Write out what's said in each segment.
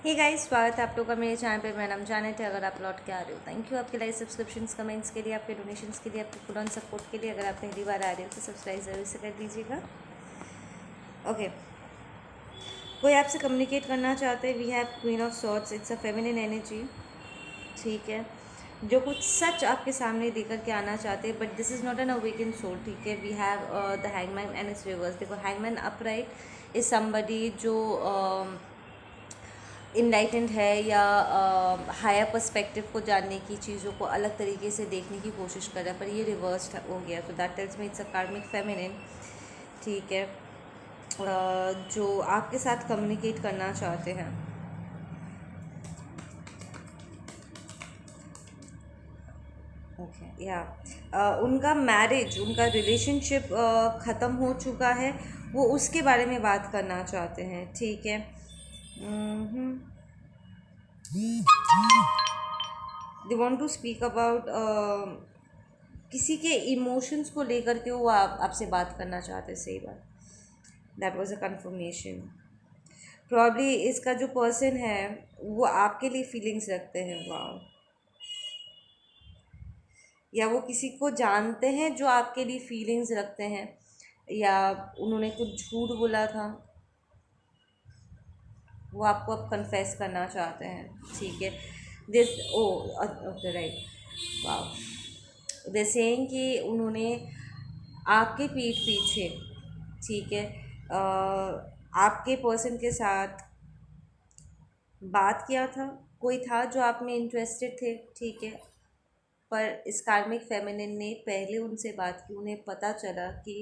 Hey guys, स्वागत है आप लोग का मेरे चैनल पे। मेरा नाम जाने थे। अगर आप लौट के आ रहे हो, थैंक यू आपके लाइक सब्सक्रिप्शंस कमेंट्स के लिए, आपके डोनेशंस के लिए, आपके फुल ऑन सपोर्ट के लिए। अगर आप पहली बार आ रहे हो तो सब्सक्राइब ज़रूर से कर दीजिएगा। ओके, कोई आपसे कम्युनिकेट करना चाहते हैं। We have queen of swords, it's a feminine energy. ठीक है, जो कुछ सच आपके सामने देकर के आना चाहते हैं, but this is not an awaken soul. ठीक है, we have the hangman and it's reverse. देखो, हैंगमैन अपराइट इज समबडी जो इनलाइटेंड है या हायर पर्सपेक्टिव को जानने की, चीज़ों को अलग तरीके से देखने की कोशिश कर रहा है, पर ये रिवर्स्ड हो गया। तो that tells me it's a कार्मिक फेमिनिन। ठीक है, जो आपके साथ कम्युनिकेट करना चाहते हैं। ओके, या उनका मैरिज, उनका रिलेशनशिप ख़त्म हो चुका है, वो उसके बारे में बात करना चाहते हैं। ठीक है, they want to speak about किसी के इमोशंस को लेकर के वो आपसे बात करना चाहते हैं। सही बात, that was a confirmation. Probably इसका जो पर्सन है वो आपके लिए फीलिंग्स रखते हैं। वाह, या वो किसी को जानते हैं जो आपके लिए फीलिंग्स रखते हैं, या उन्होंने कुछ झूठ बोला था, वो आपको अब कन्फेस करना चाहते हैं। ठीक है, दिस ओ ओके राइट। वाह, जैसे कि उन्होंने आपके पीठ पीछे, ठीक है, आपके पर्सन के साथ बात किया था। कोई था जो आप में इंटरेस्टेड थे। ठीक है, पर इस कार्मिक फेमिनिन ने पहले उनसे बात की, उन्हें पता चला कि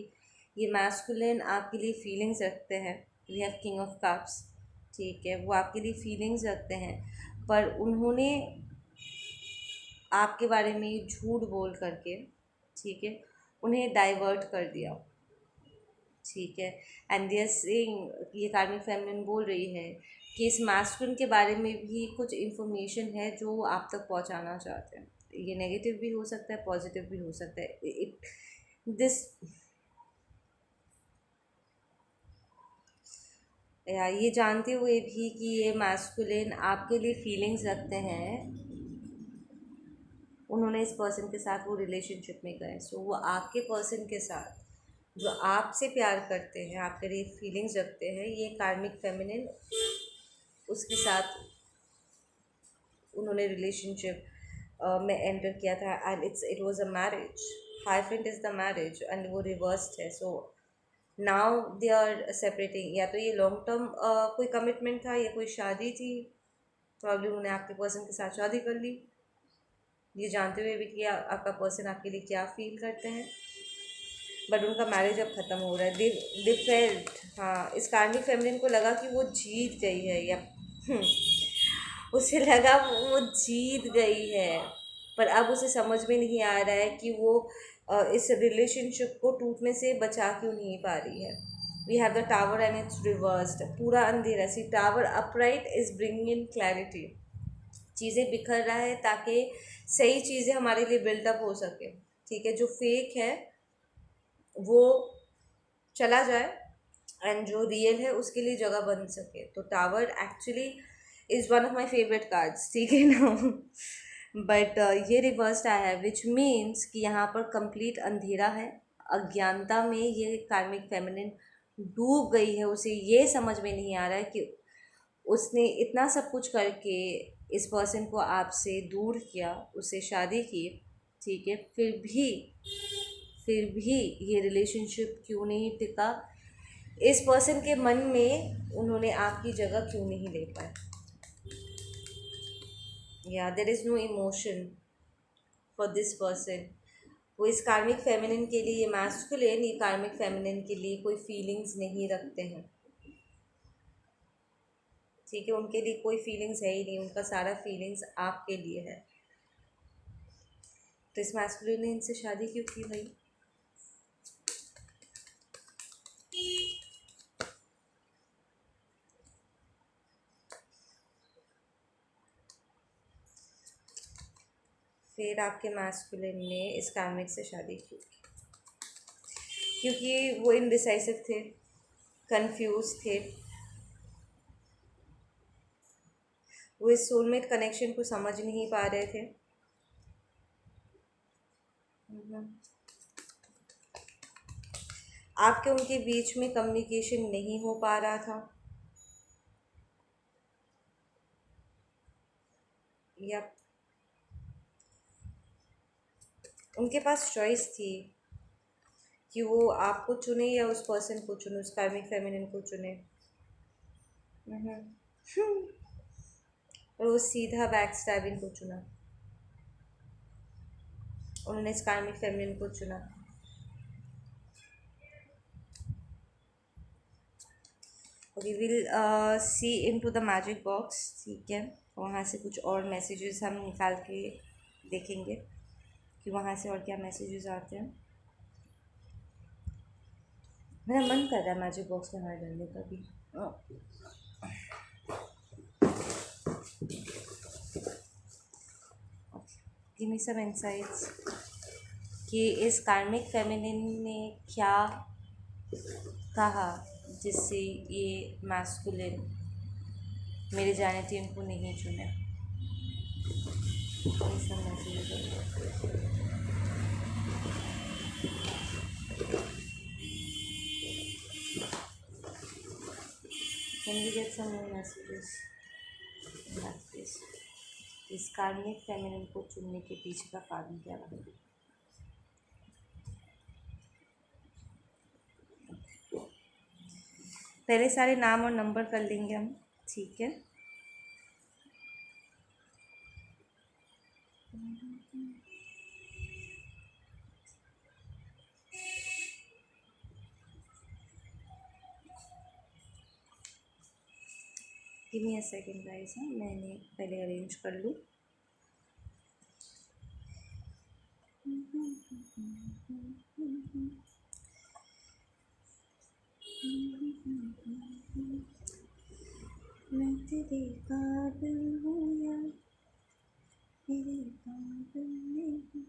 ये मैस्कुलिन आपके लिए फीलिंग्स रखते हैं। We have king of cups. ठीक है, वो आपके लिए फीलिंग्स रखते हैं, पर उन्होंने आपके बारे में झूठ बोल करके, ठीक है, उन्हें डाइवर्ट कर दिया। ठीक है, एंड दे आर सेइंग, ये कार्मिक फेमिनिन बोल रही है कि इस मास्कुलिन के बारे में भी कुछ इन्फॉर्मेशन है जो वो आप तक पहुंचाना चाहते हैं। ये नेगेटिव भी हो सकता है, पॉजिटिव भी हो सकता है। इट दिस, या ये जानते हुए भी कि ये मास्कुलिन आपके लिए फीलिंग्स रखते हैं, उन्होंने इस पर्सन के साथ वो रिलेशनशिप में गए। सो वो आपके पर्सन के साथ जो आपसे प्यार करते हैं, आपके लिए फीलिंग्स रखते हैं, ये कार्मिक फेमिनिन उसके साथ उन्होंने रिलेशनशिप में एंटर किया था। And it was a marriage, hierophant is the marriage, and वो रिवर्स्ड है। So now they are separating. या तो ये लॉन्ग टर्म कोई कमिटमेंट था, या कोई शादी थी। प्रॉब्लम उन्होंने आपके पर्सन के साथ शादी कर ली, ये जानते हुए भी कि आपका पर्सन आपके लिए क्या फील करते हैं, बट उनका मैरिज अब ख़त्म हो रहा है। दे फेल्ट, हाँ, इस कार्मिक फेमिनिन को लगा कि वो जीत गई है, या उसे लगा वो जीत गई है, पर अब उसे समझ में नहीं आ रहा है कि वो इस रिलेशनशिप को टूटने से बचा क्यों नहीं पा रही है। We have the tower and it's reversed, पूरा अंधेरा। See, tower upright is bringing in clarity. चीज़ें बिखर रहा है ताकि सही चीज़ें हमारे लिए बिल्डअप हो सके। ठीक है, जो फेक है वो चला जाए, एंड जो रियल है उसके लिए जगह बन सके। तो tower actually is one of my favourite cards. ठीक है ना, बट ये रिवर्स्ड आया है, विच मीन्स कि यहाँ पर कंप्लीट अंधेरा है। अज्ञानता में ये कार्मिक फेमिनिन डूब गई है। उसे ये समझ में नहीं आ रहा है कि उसने इतना सब कुछ करके इस पर्सन को आपसे दूर किया, उससे शादी की। ठीक है, फिर भी ये रिलेशनशिप क्यों नहीं टिका, इस पर्सन के मन में उन्होंने आपकी जगह क्यों नहीं ले पाए। या there is no emotion for this person. वो इस कार्मिक फेमिनिन के लिए, ये मैस्कुलिन ये कार्मिक फेमिनिन के लिए कोई फीलिंग्स नहीं रखते हैं। ठीक है, उनके लिए कोई फीलिंग्स है ही नहीं, उनका सारा फीलिंग्स आपके लिए है। तो इस मैस्कुलिन ने इनसे शादी क्यों की भाई? फिर आपके मैस्कुलिन ने इस कार्मिक से शादी क्यों की? क्योंकि वो इनडिसाइसिव थे, कंफ्यूज थे, वो इस सोलमेट कनेक्शन को समझ नहीं पा रहे थे। हम्म। आपके उनके बीच में कम्युनिकेशन नहीं हो पा रहा था, या उनके पास चॉइस थी कि वो आपको चुने या उस पर्सन को चुने, उस कार्मिक फेमिनिन को चुने। हम्म। और वो सीधा बैक स्टैबिंग को चुना, उन्होंने इस कार्मिक फेमिनिन को चुना। Okay, will see into the magic box, ठीक है। वहाँ से कुछ और मैसेजेस हम निकाल के देखेंगे कि वहाँ से और क्या मैसेजेस आते हैं। मेरा मन कर रहा है मैजिक बॉक्स में हार डालने का भी। गिव मी सम इनसाइट्स कि इस कार्मिक फेमिनिन ने क्या कहा जिससे ये मैस्कुलिन मेरे जाने थे उनको नहीं चुने। ये सब messages. Can we get some more messages in that case? इस कार्मिक फेमिनिन को चुनने के पीछे का कारण क्या रहा? पहले सारे नाम और नंबर कर लेंगे हम, ठीक है। Give me a second guys, हाँ मैंने पहले अरेंज कर लूँ। मैं तेरे काबिल हूँ या तेरे काबिल नहीं।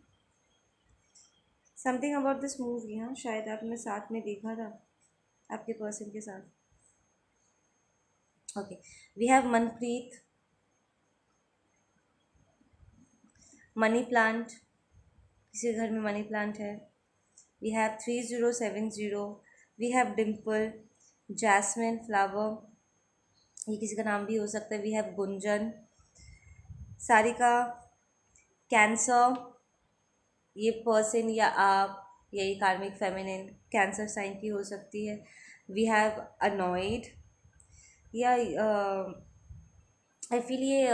समथिंग अबाउट दिस मूवी, हाँ शायद आपने साथ में देखा था आपके पर्सन के साथ। Okay, we have Manpreet, money plant, किसी घर में मनी प्लांट है। We have 3070, we have Dimple, jasmine flower, ये किसी का नाम भी हो सकता है। We have Gunjan, Sarika, cancer, ये पर्सन या आप या ये कार्मिक फेमिनिन कैंसर साइन की हो सकती है। वी हैव अनॉइड, या आई फील ये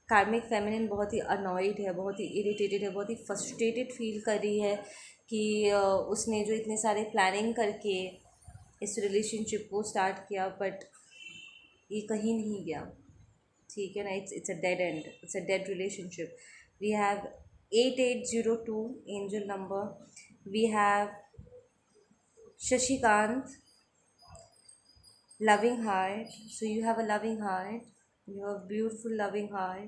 कार्मिक फेमिनिन बहुत ही अनॉइड है, बहुत ही इरिटेटेड है, बहुत ही फ्रस्ट्रेटेड फील कर रही है कि उसने जो इतने सारे प्लानिंग करके इस रिलेशनशिप को स्टार्ट किया बट ये कहीं नहीं गया, ठीक है ना। It's a dead end, it's a dead relationship. We have 8802 angel number. We have Shashikant, loving heart. So you have a loving heart, you have beautiful loving heart.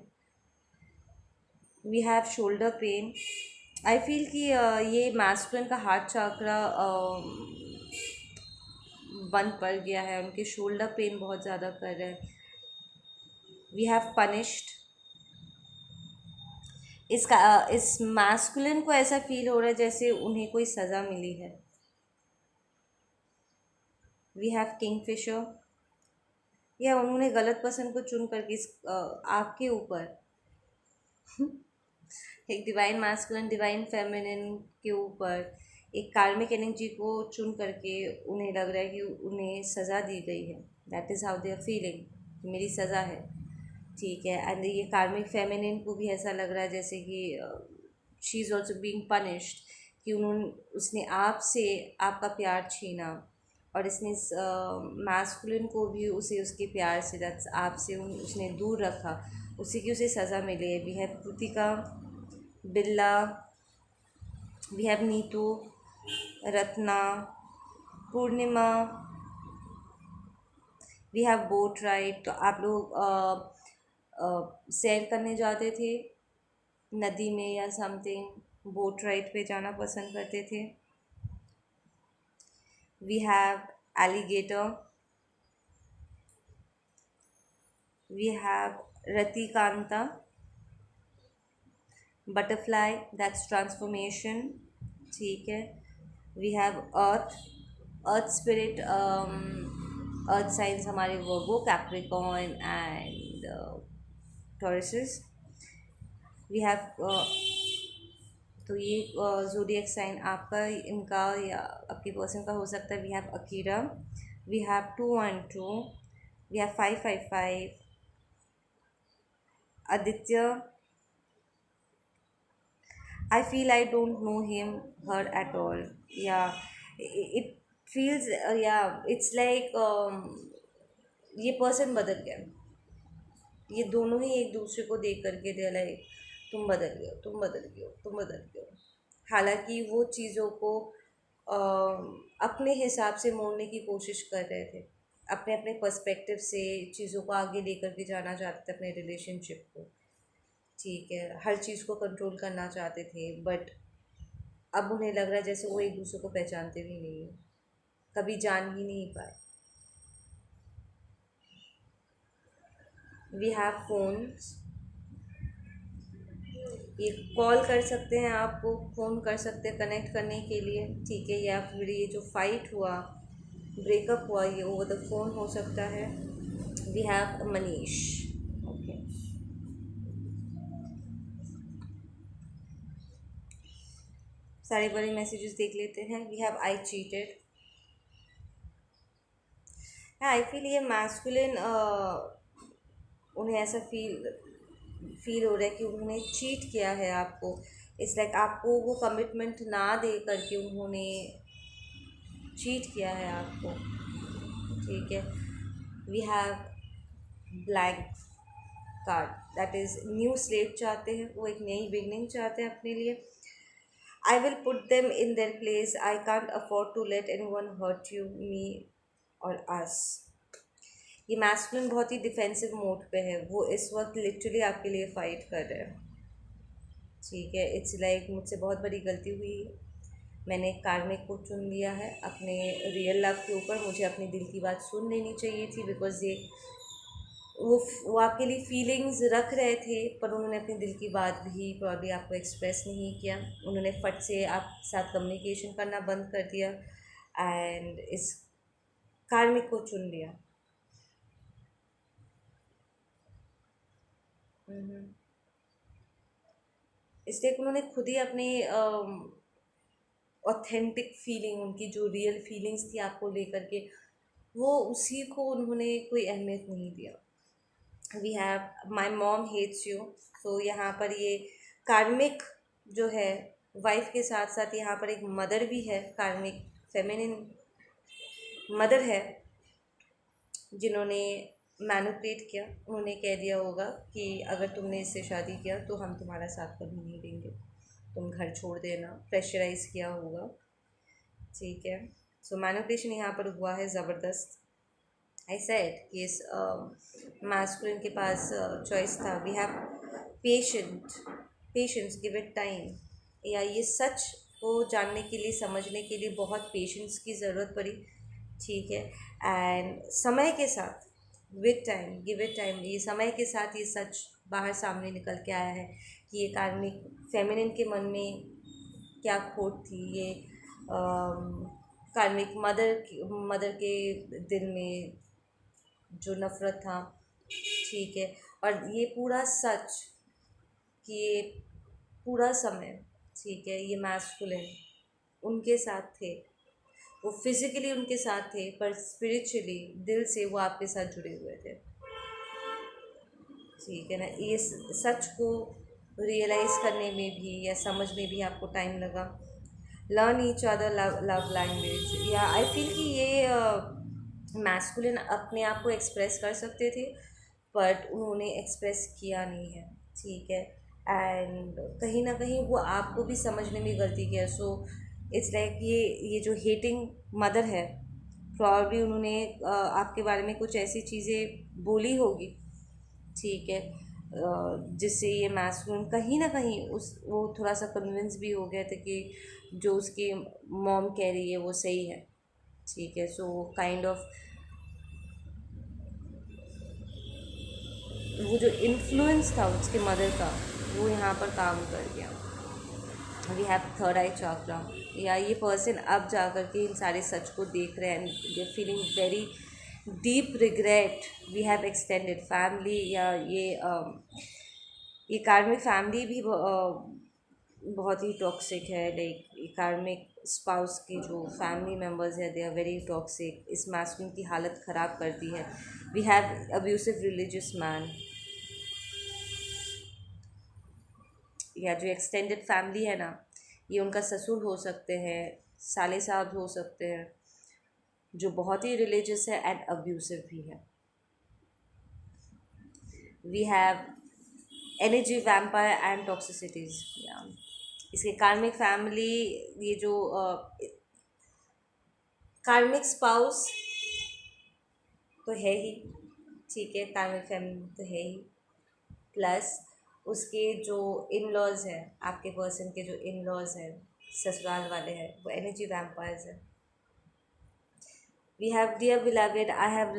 We have shoulder pain. I feel कि ये masculine का heart चक्रा बंद पड़ गया है, उनके shoulder pain बहुत ज़्यादा कर रहे हैं। वी हैव पनिश्ड, इस मैस्कुलिन को ऐसा फील हो रहा है जैसे उन्हें कोई सज़ा मिली है। वी हैव किंगफिशर, या उन्होंने गलत पसंद को चुन करके आपके ऊपर एक डिवाइन मास्कुलिन डिवाइन फेमिनिन के ऊपर एक कार्मिक एनर्जी को चुन करके उन्हें लग रहा है कि उन्हें सज़ा दी गई है। That is how they are feeling, मेरी सज़ा है, ठीक है। एंड ये कार्मिक फेमिनिन को भी ऐसा लग रहा है जैसे कि she is also being punished, कि उसने आपसे आपका प्यार छीना और इसने मैस्कुलिन को भी उसे उसके प्यार से आपसे उसने दूर रखा, उसी की उसे सज़ा मिली है। We have Kritika, Billa, we have Neetu, Ratna, Purnima, we have boat ride. तो आप लोग सैर करने जाते थे नदी में या समथिंग, बोट राइड पे जाना पसंद करते थे। We have alligator, We have Ratikanta, butterfly, that's transformation. ठीक है. We have earth, earth spirit, earth signs हमारे वर्गो, कैप्रिकॉर्न एंड टॉरसेस. We have तो ये जोडियक साइन आपका, इनका या आपके पर्सन का हो सकता है. We have Akira, we have 212, we have 555, Aditya. I feel I don't know him, her at all. Yeah, it feels, yeah, it's like ये पर्सन बदल गया. ये दोनों ही एक दूसरे को देख करके दे लाइक तुम बदल गए हो, तुम बदल गए हो, तुम बदल गए हो. हालांकि वो चीज़ों को अपने हिसाब से मोड़ने की कोशिश कर रहे थे, अपने अपने पर्सपेक्टिव से चीज़ों को आगे लेकर के जाना चाहते थे अपने रिलेशनशिप को. ठीक है, हर चीज़ को कंट्रोल करना चाहते थे, बट अब उन्हें लग रहा है जैसे वो एक दूसरे को पहचानते भी नहीं है, कभी जान ही नहीं पाए. We have phones. ये कॉल कर सकते हैं, आपको फ़ोन कर सकते हैं कनेक्ट करने के लिए. ठीक है, या फिर ये जो फाइट हुआ, ब्रेकअप हुआ, ये ओवर द फोन हो सकता है. We have Manish. ओके, सारे बड़े मैसेजेस देख लेते हैं. We have I cheated. I feel ये मैस्कुलिन, उन्हें ऐसा फील हो रहा है कि उन्होंने चीट किया है आपको. इट्स लाइक आपको वो कमिटमेंट ना दे करके उन्होंने चीट किया है आपको. ठीक है. We have blank card, that is new slate चाहते हैं, वो एक नई बिगनिंग चाहते हैं अपने लिए. I will put them in their place, I can't afford to let any one hurt you, me और अस. ये मैस्कुलिन बहुत ही डिफेंसिव मोड पे है, वो इस वक्त लिटरली आपके लिए फ़ाइट कर रहे हैं. ठीक है, इट्स लाइक मुझसे बहुत बड़ी गलती हुई है, मैंने कार्मिक को चुन लिया है अपने रियल लव के ऊपर. मुझे अपने दिल की बात सुन लेनी चाहिए थी, बिकॉज ये वो आपके लिए फीलिंग्स रख रहे थे, पर उन्होंने अपने दिल की बात भी प्रॉब्ली आपको एक्सप्रेस नहीं किया. उन्होंने फट से आप साथ कम्युनिकेशन करना बंद कर दिया एंड इस कार्मिक को चुन लिया. इसलिए कि उन्होंने खुद ही अपनी ऑथेंटिक फीलिंग, उनकी जो रियल फीलिंग्स थी आपको लेकर के, वो उसी को उन्होंने कोई अहमियत नहीं दिया. We have my mom hates you. So यहाँ पर ये कार्मिक जो है वाइफ के साथ साथ यहाँ पर एक मदर भी है, कार्मिक फेमिनिन मदर है, जिन्होंने मैनिपुलेट किया. उन्होंने कह दिया होगा कि अगर तुमने इससे शादी किया तो हम तुम्हारा साथ कभी नहीं देंगे, तुम घर छोड़ देना. प्रेशराइज किया होगा. ठीक है. सो मैनिपुलेशन यहाँ पर हुआ है ज़बरदस्त. आई सेड कि इस मैस्कुलिन के पास चॉइस था. We have patience, give it time. या ये सच को जानने के लिए, समझने के लिए बहुत पेशेंस की ज़रूरत पड़ी. ठीक है. एंड समय के साथ, with time, give it time, ये समय के साथ ये सच बाहर सामने निकल के आया है कि ये कार्मिक फेमिनिन के मन में क्या खोट थी. ये कार्मिक मदर के दिल में जो नफ़रत था. ठीक है. और ये पूरा सच कि ये पूरा समय, ठीक है, ये मैस्कुलिन उनके साथ थे, वो फिज़िकली उनके साथ थे, पर स्पिरिचुअली दिल से वो आपके साथ जुड़े हुए थे. ठीक है ना. ये सच को रियलाइज़ करने में भी या समझने भी आपको टाइम लगा. Learn each other love language. या आई फील कि ये मैस्कुलिन अपने आप को एक्सप्रेस कर सकते थे, बट उन्होंने एक्सप्रेस किया नहीं है. ठीक है. एंड कहीं ना कहीं वो आपको भी समझने में गलती किया. सो इट्स लाइक ये जो हेटिंग मदर है, प्रॉब्ली उन्होंने आपके बारे में कुछ ऐसी चीज़ें बोली होगी. ठीक है. जिससे ये मैस्कुलिन कहीं ना कहीं उस वो थोड़ा सा कन्विंस भी हो गया था कि जो उसकी मॉम कह रही है वो सही है. ठीक है. सो काइंड ऑफ जो इन्फ्लुएंस था उसके मदर का वो यहाँ पर काम कर गया। वी हैव थर्ड आई चाकरा, या ये पर्सन अब जा कर के इन सारे सच को देख रहे हैं and they feeling very deep regret. We have extended family, या ये कार्मिक फैमिली भी बहुत ही टॉक्सिक है। लाइक कार्मिक स्पाउस की जो फैमिली मेम्बर्स है दे आर वेरी टॉक्सिक, इस मास्कुलिन की हालत ख़राब करती है। We have abusive religious man, या जो एक्सटेंडेड फैमिली है ना, ये उनका ससुर हो सकते हैं, साले साहब हो सकते हैं, जो बहुत ही रिलीजियस है एंड अब्यूसिव भी है। We have energy vampire and toxicities. इसके कार्मिक फैमिली, ये जो कार्मिक स्पाउस तो है ही, ठीक है, कार्मिक फैमिली तो है ही, प्लस उसके जो इन लॉज हैं, आपके पर्सन के जो इन लॉज हैं, ससुराल वाले हैं, वो एनर्जी वैम्पायर्स हैं। We have dear beloved, I have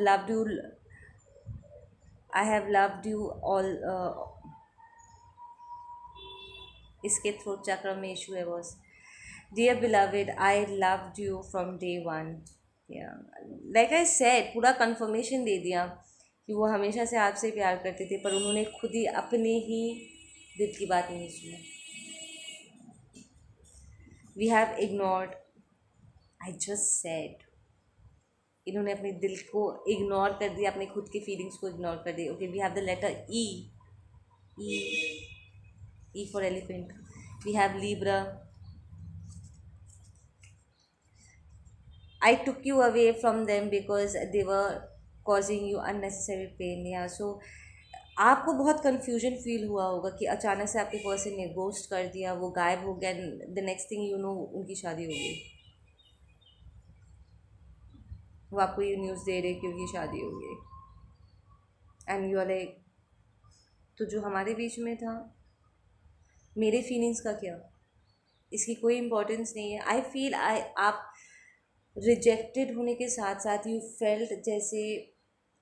loved you all. इसके थ्रोट चक्र में इशू है boss. Dear beloved, I loved you from day one. Like I said, पूरा कंफर्मेशन दे दिया कि वो हमेशा से आपसे प्यार करते थे, पर उन्होंने खुद ही अपने ही दिल की बात नहीं सुनी। We have ignored, I just said, इन्होंने अपने दिल को इग्नोर कर दिया, अपने खुद की फीलिंग्स को इग्नोर कर दिया। Okay, we have the letter E, E, E for elephant. We have Libra, I took you away from them because they were causing you unnecessary pain। या सो आपको बहुत कन्फ्यूजन फील हुआ होगा कि अचानक से आपके पर्सन ने गोस्ट कर दिया, वो गायब हो गया, the next thing you know उनकी शादी हो गई। वो आपको ये न्यूज़ दे रहे कि उनकी शादी हो गई, एंड यू आर लाइक, तो जो हमारे बीच में था, मेरे फीलिंग्स का क्या, इसकी कोई इम्पोर्टेंस नहीं है। आई फील आप रिजेक्टेड होने के साथ साथ यू फेल्ट जैसे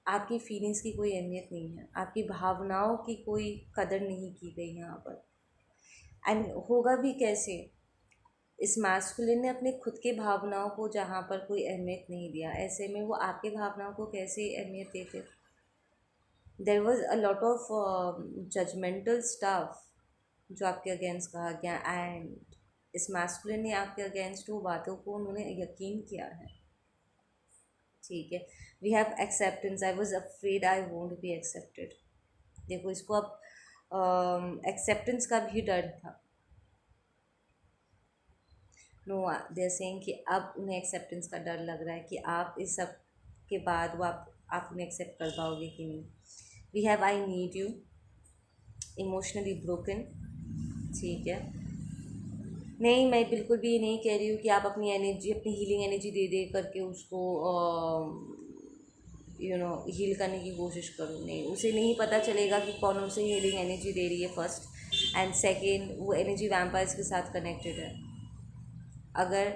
आपकी फीलिंग्स की कोई अहमियत नहीं है, आपकी भावनाओं की कोई कदर नहीं की गई यहाँ पर। एंड होगा भी कैसे, इस मैस्कुलिन ने अपने खुद के भावनाओं को जहाँ पर कोई अहमियत नहीं दिया, ऐसे में वो आपके भावनाओं को कैसे अहमियत देते। There was a lot of judgemental stuff जो आपके अगेंस्ट कहा गया, एंड इस मैस्कुलिन ने आपके अगेंस्ट वो बातों को उन्होंने यकीन किया है, ठीक है। We have acceptance, I was afraid I won't be accepted. देखो, इसको अब एक्सेप्टेंस का भी डर था। नो, दे आर सेइंग कि अब उन्हें एक्सेप्टेंस का डर लग रहा है कि आप इस सब के बाद वो आप उन्हें एक्सेप्ट कर पाओगे कि नहीं। We have I need you, emotionally broken, ठीक है। नहीं, मैं बिल्कुल भी ये नहीं कह रही हूँ कि आप अपनी एनर्जी, अपनी हीलिंग एनर्जी दे दे करके उसको हील करने की कोशिश करो। नहीं, उसे नहीं पता चलेगा कि कौन उसे हीलिंग एनर्जी दे रही है, फर्स्ट, एंड सेकेंड वो एनर्जी वैम्पायर्स के साथ कनेक्टेड है। अगर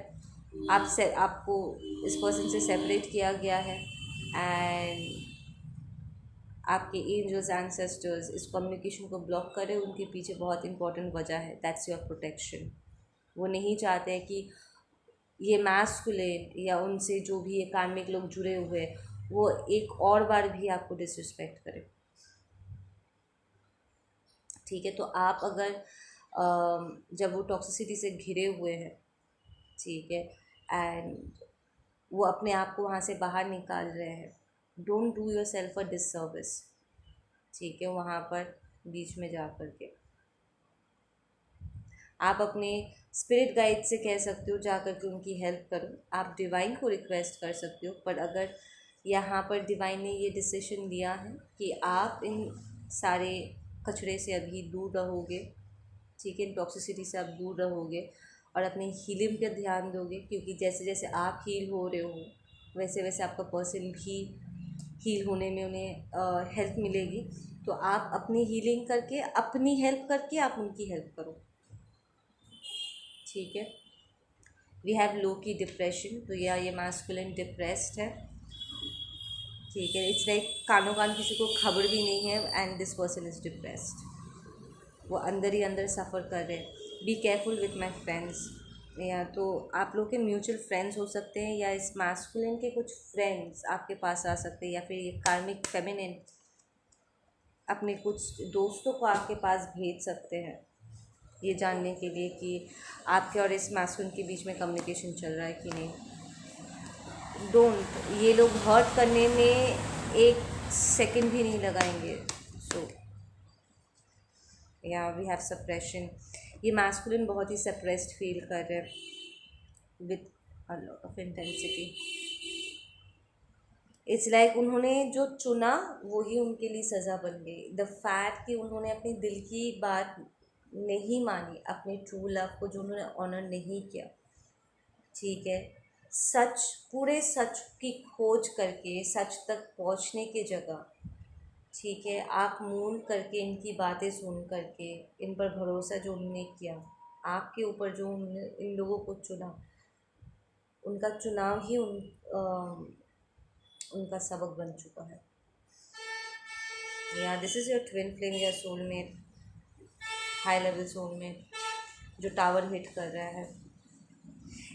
आपको इस पर्सन से सेपरेट किया गया है एंड आपके एंजल्स एंसेस्टर्स इस कम्युनिकेशन को ब्लॉक करें, उनके पीछे बहुत इंपॉर्टेंट वजह है, दैट्स योर प्रोटेक्शन। वो नहीं चाहते हैं कि ये मैस्कुलिन या उनसे जो भी ये कार्मिक लोग जुड़े हुए वो एक और बार भी आपको डिसरिस्पेक्ट करें, ठीक है। तो आप अगर जब वो टॉक्सिसिटी से घिरे हुए हैं, ठीक है, एंड वो अपने आप को वहाँ से बाहर निकाल रहे हैं, don't do your self a disservice, ठीक है। वहाँ पर बीच में जा कर के आप अपने स्पिरिट गाइड से कह सकते हो जा कर के उनकी हेल्प करो, आप डिवाइन को रिक्वेस्ट कर सकते हो। पर अगर यहाँ पर डिवाइन ने ये डिसीजन लिया है कि आप इन सारे कचरे से अभी दूर रहोगे, ठीक है, इन टॉक्सिसिटी से आप दूर रहोगे और अपने हीलिंग पर ध्यान दोगे, क्योंकि जैसे जैसे आप हील हो रहे हो वैसे वैसे आपका पर्सन भी हील होने में उन्हें हेल्प मिलेगी। तो आप अपनी हीलिंग करके, अपनी हेल्प करके आप उनकी हेल्प करो, ठीक है। वी हैव लो की डिप्रेशन, तो या ये मैस्कुलिन डिप्रेस्ड है, ठीक है, इट्स लाइक कानों कान किसी को खबर भी नहीं है and this person is depressed, वो अंदर ही अंदर सफ़र कर रहे हैं। Be careful with my friends, या तो आप लोग के म्यूचुअल फ्रेंड्स हो सकते हैं, या इस मास्कुलिन के कुछ फ्रेंड्स आपके पास आ सकते हैं, या फिर ये कार्मिक फेमिनिन अपने कुछ दोस्तों को आपके पास भेज सकते हैं ये जानने के लिए कि आपके और इस मास्कुलिन के बीच में कम्युनिकेशन चल रहा है कि नहीं। डोंट, ये लोग हर्ट करने में एक सेकंड भी नहीं लगाएंगे। सो या वी हैव सप्रेशन, ये मास्कुलिन बहुत ही सप्रेस्ड फील कर रहे हैं with a lot of intensity. It's like उन्होंने जो चुना वही उनके लिए सज़ा बन गई। द फैक्ट कि उन्होंने अपनी दिल की बात नहीं मानी, अपने ट्रू लव को जो उन्होंने ऑनर नहीं किया, ठीक है, सच, पूरे सच की खोज करके सच तक पहुंचने की जगह, ठीक है, आँख मूंद करके इनकी बातें सुन करके इन पर भरोसा जो उन्होंने किया, आपके ऊपर जो उन्होंने इन लोगों को चुना, उनका चुनाव ही उनका सबक बन चुका है। या this is your twin flame, या सोलमेट, हाई लेवल सोलमेट जो टावर हिट कर रहा है।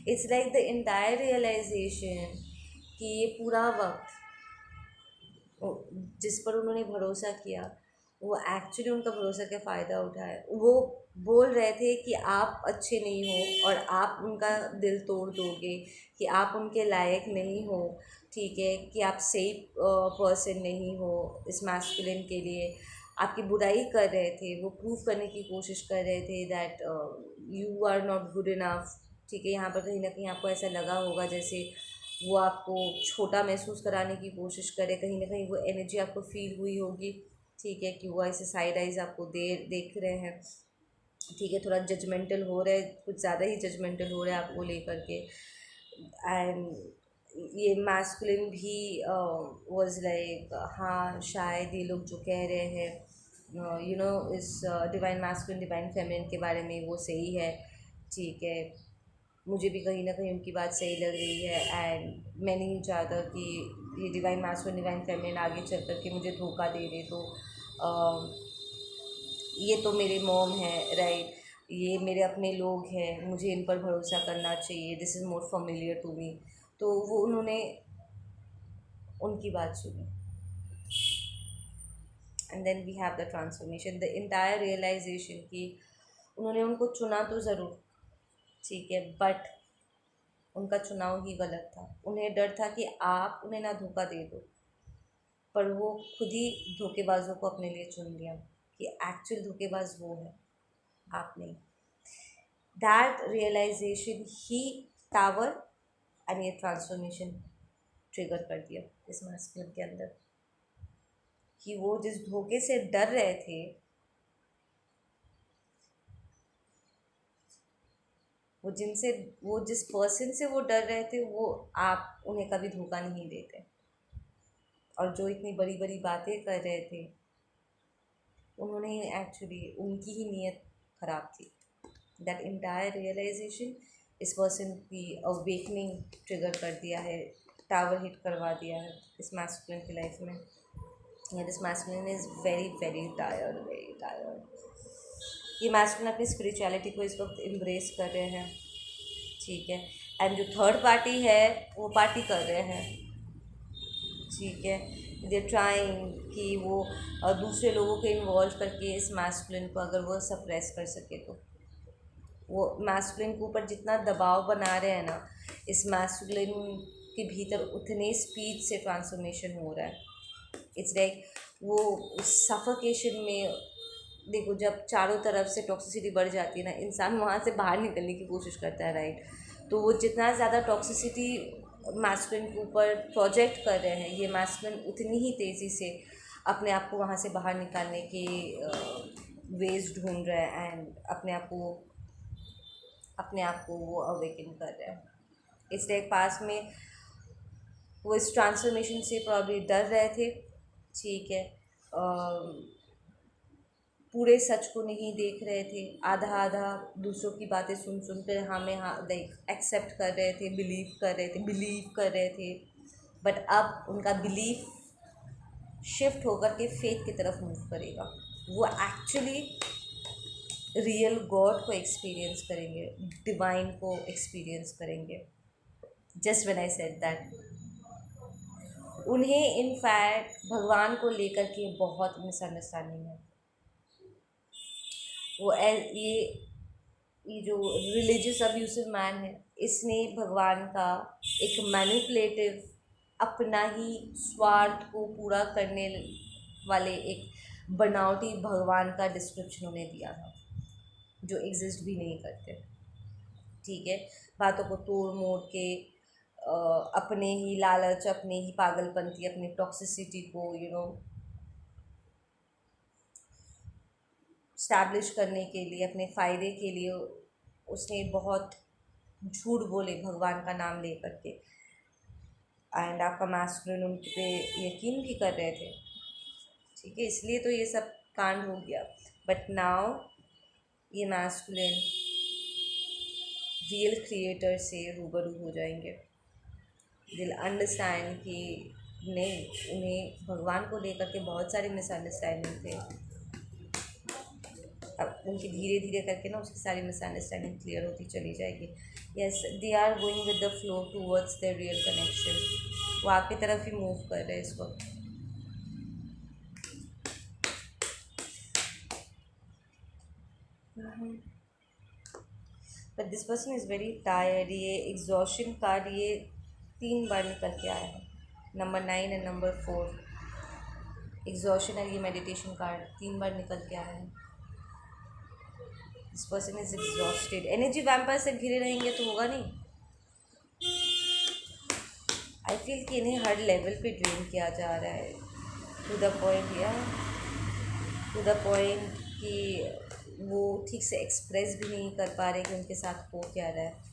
It's like the entire realisation कि ये पूरा वक्त जिस पर उन्होंने भरोसा किया वो एक्चुअली उनका भरोसा का फ़ायदा उठाए। वो बोल रहे थे कि आप अच्छे नहीं हो और आप उनका दिल तोड़ दोगे, कि आप उनके लायक नहीं हो, ठीक है, कि आप सही पर्सन नहीं हो इस मैस्कुलिन के लिए। आपकी बुराई कर रहे थे, वो प्रूव करने की कोशिश कर रहे थे that you are not good enough, ठीक है। यहाँ पर कहीं ना कहीं आपको ऐसा लगा होगा जैसे वो आपको छोटा महसूस कराने की कोशिश करे, कहीं ना कहीं वो एनर्जी आपको फील हुई होगी, ठीक है, कि वो ऐसे साइड आइज आपको देख रहे हैं, ठीक है, थोड़ा जजमेंटल हो रहे हैं, कुछ ज़्यादा ही जजमेंटल हो रहे हैं आपको लेकर के। एंड ये मैस्कुलिन भी वाज लाइक हाँ शायद ये लोग जो कह रहे हैं इस डिवाइन मैस्कुलिन डिवाइन फेमिनिन के बारे में वो सही है, ठीक है, मुझे भी कहीं ना कहीं उनकी बात सही लग रही है। एंड मैं नहीं चाहता कि ये डिवाइन मैस्कुलिन डिवाइन फेमिनिन आगे चल कर के मुझे धोखा दे दे। तो ये तो मेरे मॉम है, राइट, ये मेरे अपने लोग हैं, मुझे इन पर भरोसा करना चाहिए, this is more familiar to me. तो वो उन्होंने उनकी बात सुनी। And then we have the transformation, the entire realisation कि उन्होंने उनको चुना तो ज़रूर, ठीक है, बट उनका चुनाव ही गलत था। उन्हें डर था कि आप उन्हें ना धोखा दे दो, पर वो खुद ही धोखेबाजों को अपने लिए चुन लिया कि एक्चुअल धोखेबाज वो है, आप नहीं। दैट रियलाइजेशन ही टावर एंड ये ट्रांसफॉर्मेशन ट्रिगर कर दिया इस मास्कुलिन के अंदर, कि वो जिस धोखे से डर रहे थे, वो जिस पर्सन से वो डर रहे थे, वो आप उन्हें कभी धोखा नहीं देते। और जो इतनी बड़ी बड़ी बातें कर रहे थे, उन्होंने एक्चुअली उनकी ही नीयत ख़राब थी। दैट इंटायर रियलाइजेशन इस पर्सन की अवेकनिंग ट्रिगर कर दिया है, टावर हिट करवा दिया है इस मैस्कुलिन की लाइफ में। या this masculine is very very tired, very tired. ये मैस्कुलिन अपनी स्पिरिचुअलिटी को इस वक्त एम्ब्रेस कर रहे हैं, ठीक है, एंड जो थर्ड पार्टी है वो पार्टी कर रहे हैं, ठीक है, दे ट्राइंग कि वो दूसरे लोगों को इन्वॉल्व करके इस मैस्कुलिन को अगर वो सप्रेस कर सके, तो वो मैस्कुलिन के ऊपर जितना दबाव बना रहे हैं ना, इस मैस्कुलिन के भीतर उतने स्पीड से ट्रांसफॉर्मेशन हो रहा है। इट्स लाइक वो सफोकेशन में, देखो जब चारों तरफ से टॉक्सिसिटी बढ़ जाती है ना, इंसान वहाँ से बाहर निकलने की कोशिश करता है, राइट। तो वो जितना ज़्यादा टॉक्सिसिटी मैस्कुलिन के ऊपर प्रोजेक्ट कर रहे हैं, ये मैस्कुलिन उतनी ही तेज़ी से अपने आप को वहाँ से बाहर निकालने के वेज ढूंढ रहे हैं, एंड अपने आप को वो अवेकन कर रहे हैं। इसलिए पास में वो इस ट्रांसफॉर्मेशन से प्रॉब्ली डर रहे थे, ठीक है, पूरे सच को नहीं देख रहे थे, आधा आधा दूसरों की बातें सुन सुन कर हमें लाइक एक्सेप्ट कर रहे थे, बिलीव कर रहे थे, बट अब उनका बिलीफ शिफ्ट होकर के फेथ की तरफ मूव करेगा। वो एक्चुअली रियल गॉड को एक्सपीरियंस करेंगे, डिवाइन को एक्सपीरियंस करेंगे। Just when I said that, उन्हें इनफैक्ट भगवान को लेकर के बहुत मिसअंडरस्टैंडिंग है। वो ये जो रिलीजियस अब्यूसिव मैन है, इसने भगवान का एक मैनिपुलेटिव, अपना ही स्वार्थ को पूरा करने वाले एक बनावटी भगवान का डिस्क्रिप्शन उन्हें दिया था, जो एग्जिस्ट भी नहीं करते। ठीक है, बातों को तोड़ मोड़ के अपने ही लालच, अपने ही पागलपंती, अपनी टॉक्सिसिटी को स्टैब्लिश करने के लिए, अपने फ़ायदे के लिए उसने बहुत झूठ बोले भगवान का नाम ले करके। एंड आपका मैस्कुलिन उन पे यकीन भी कर रहे थे। ठीक है, इसलिए तो ये सब कांड हो गया। बट नाउ ये मैस्कुलिन रियल क्रिएटर से रूबरू हो जाएंगे। दिल अंडरस्टैंड कि नहीं, उन्हें भगवान को लेकर के बहुत सारे मिसअंडरस्टैंडिंग थे। अब उनकी धीरे धीरे करके ना उसकी सारी मिसअंडरस्टैंडिंग क्लियर होती चली जाएगी। Yes, they are going with the flow towards their real connection. वो आपकी तरफ ही मूव कर रहे हैं इस वक्त। But this person is very tired. ये एग्जॉशन कार्ड ये 3 बार निकल के आया है, नंबर 9 एंड नंबर 4। एग्जॉशन है, ये मेडिटेशन कार्ड 3 बार निकल के आया है। This person is exhausted. Energy vampire से घिरे रहेंगे तो होगा नहीं। आई फील कि इन्हें हर लेवल पे ड्रेन किया जा रहा है, टू द पॉइंट, या टू द पॉइंट कि वो ठीक से एक्सप्रेस भी नहीं कर पा रहे कि उनके साथ हो क्या रहा है।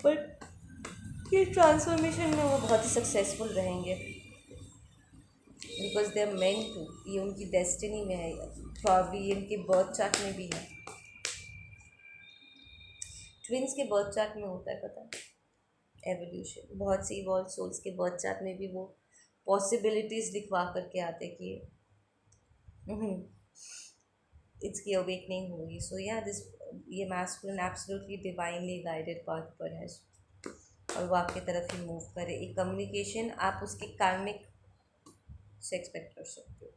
बट ये ट्रांसफॉर्मेशन में वो बहुत ही सक्सेसफुल रहेंगे, because they are meant to. ये उनकी डेस्टिनी में है, प्रॉब्ली ये उनके बर्थ चार्ट में भी है। ट्विंस के बर्थ चार्ट में होता है, पता है, एवोल्यूशन। बहुत सी इवॉल्व सोल्स के बर्थ चार्ट में भी वो पॉसिबिलिटीज़ लिखवा करके आते कि इसकी अवेकनिंग होगी। सो या दिस, ये masculine absolutely divinely guided path पर है और वो आपकी तरफ ही मूव करे। एक कम्युनिकेशन आप उसके कार्मिक से एक्सपेक्ट कर सकते हो।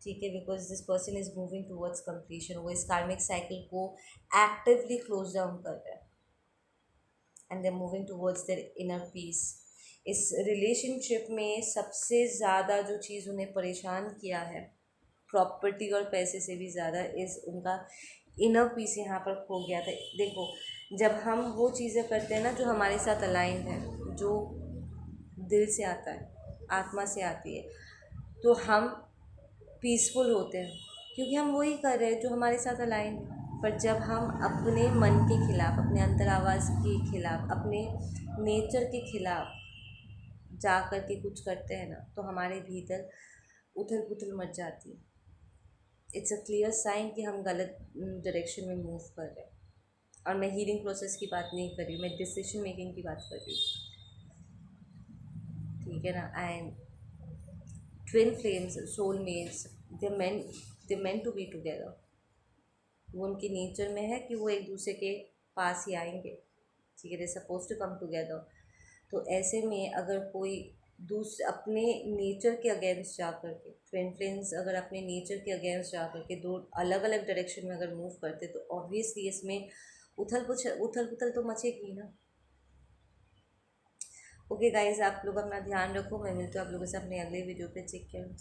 ठीक है, because this person is moving towards completion. वो इस कार्मिक साइकिल को एक्टिवली क्लोज डाउन कर रहा है and they are moving towards their inner peace. इस रिलेशनशिप में सबसे ज़्यादा जो चीज़ उन्हें परेशान किया है, प्रॉपर्टी और पैसे से भी ज़्यादा, इस उनका इनर पीस यहाँ पर खो गया था। देखो, जब हम वो चीज़ें करते हैं ना जो हमारे साथ अलाइंड है, जो दिल से आता है, आत्मा से आती है, तो हम पीसफुल होते हैं क्योंकि हम वही कर रहे हैं जो हमारे साथ अलाइन है। पर जब हम अपने मन के खिलाफ, अपने अंतर आवाज़ के खिलाफ, अपने नेचर के खिलाफ जा कर के कुछ करते हैं ना, तो हमारे भीतर उथल पुथल मच जाती है। इट्स अ क्लियर साइन कि हम गलत डायरेक्शन में मूव कर रहे हैं। और मैं हीलिंग प्रोसेस की बात नहीं कर रही हूँ, मैं डिसीजन मेकिंग की बात कर रही हूँ। ठीक है ना। And twin flames, soulmates, they meant to be together. वो उनके नेचर में है कि वो एक दूसरे के पास ही आएंगे। ठीक है, दे सपोज टू कम टुगेदर। तो ऐसे में अगर कोई दूसरे अपने नेचर के अगेंस्ट जा कर के, ट्विन फ्लेम्स अगर अपने नेचर के अगेंस्ट जा कर के दो अलग अलग डायरेक्शन में अगर मूव करते, तो ऑब्वियसली इसमें उथल पुथल तो मचेगी ना। ओके गाइज, आप लोग अपना ध्यान रखो। मैं मिलती हूँ आप लोगों से अपने अगले वीडियो पे। Take care.